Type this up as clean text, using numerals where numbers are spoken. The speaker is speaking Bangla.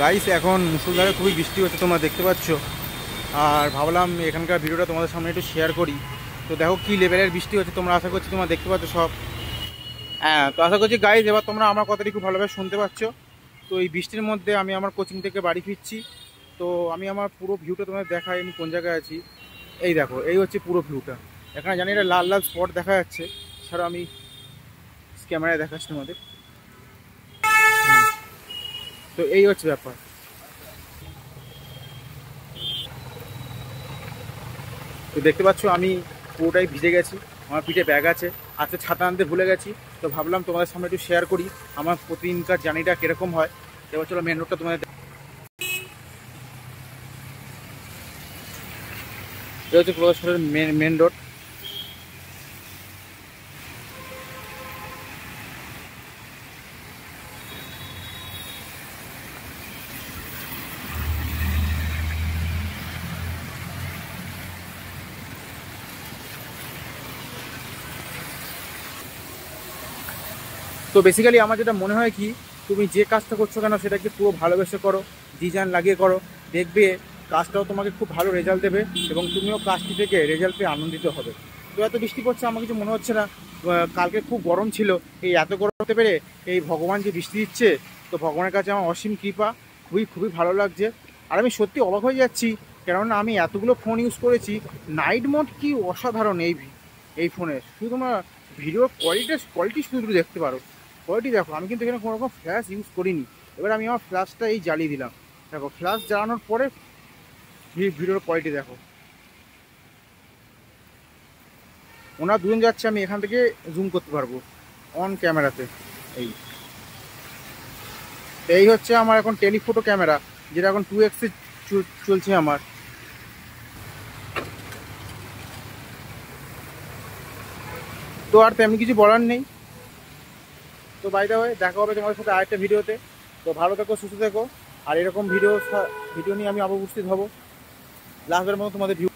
গাইস এখন মুষলধারে খুবই বৃষ্টি হচ্ছে, তোমরা দেখতে পাচ্ছ। আর ভাবলাম এখানকার ভিডিওটা তোমাদের সামনে একটু শেয়ার করি। তো দেখো কি লেভেলের বৃষ্টি হচ্ছে, তোমরা আশা করছি তোমরা দেখতে পাচ্ছ সব। হ্যাঁ, তো আশা করছি গাইস এবার তোমরা আমার কথাটি খুব ভালোভাবে শুনতে পাচ্ছ। তো এই বৃষ্টির মধ্যে আমি আমার কোচিং থেকে বাড়ি ফিরছি। তো আমি আমার পুরো ভিউটা তোমাদের দেখাই, আমি কোন জায়গায় আছি। এই দেখো, এই হচ্ছে পুরো ভিউটা। এখানে জানি এটা লাল লাল স্পট দেখা যাচ্ছে, ছাড়া আমি ক্যামেরায় দেখাচ্ছি তোমাদের। তো এই হচ্ছে ব্যাপার। তো দেখতে পাচ্ছ আমি পুরোটাই ভিজে গেছি, আমার পিঠে ব্যাগ আছে, আজকে ছাতা আনতে ভুলে গেছি। তো ভাবলাম তোমাদের সামনে একটু শেয়ার করি আমার প্রতিদিনকার জার্নিটা কীরকম হয়। এবার চলো মেন রোডটা তোমাদের। এটা হচ্ছে প্রদর্শনের মেন রোড। তো বেসিক্যালি আমার যেটা মনে হয় কি, তুমি যে কাজটা করছো কেন সেটাকে পুরো ভালোবেসে করো, ডিজাইন লাগিয়ে করো, দেখবে কাজটাও তোমাকে খুব ভালো রেজাল্ট দেবে এবং তুমিও কাজটি থেকে রেজাল্ট পেয়ে আনন্দিত হবে। তো এত বৃষ্টি পড়ছে আমার কিছু মনে হচ্ছে না। কালকে খুব গরম ছিল, এই এত গরম হতে পেরে এই ভগবান যে বৃষ্টি দিচ্ছে, তো ভগবানের কাছে আমার অসীম কৃপা। খুবই খুবই ভালো লাগছে। আর আমি সত্যি অবাক হয়ে যাচ্ছি, কেননা আমি এতগুলো ফোন ইউজ করেছি, নাইট মোড কি অসাধারণ এই ফোনে। শুধু তোমার ভিডিওর কোয়ালিটি শুধু দেখতে পারো। কোয়ালিটি দেখো, আমি কিন্তু এখানে কোনো রকম ফ্ল্যাশ ইউজ করিনি। এবার আমি আমার ফ্ল্যাশটা এই জ্বালিয়ে দিলাম, দেখো ফ্ল্যাশ জ্বালানোর পরে ভিডিওর কোয়ালিটি দেখো। ওনারা দুজন যাচ্ছে, আমি এখান থেকে জুম করতে পারবো অন ক্যামেরাতে। এই এই হচ্ছে আমার এখন টেলিফোটো ক্যামেরা, যেটা এখন 2x চলছে আমার। তো আর তেমনি কিছু বলার নেই। তো বাই দ্য ওয়ে, দেখা হবে তোমাদের সাথে আরেকটা ভিডিওতে। তো ভালো থেকো, সুস্থ থেকো। আর এরকম ভিডিও নিয়ে আমি আবার উপস্থিত হবো। লাস্টের মতো তোমাদের ভিউ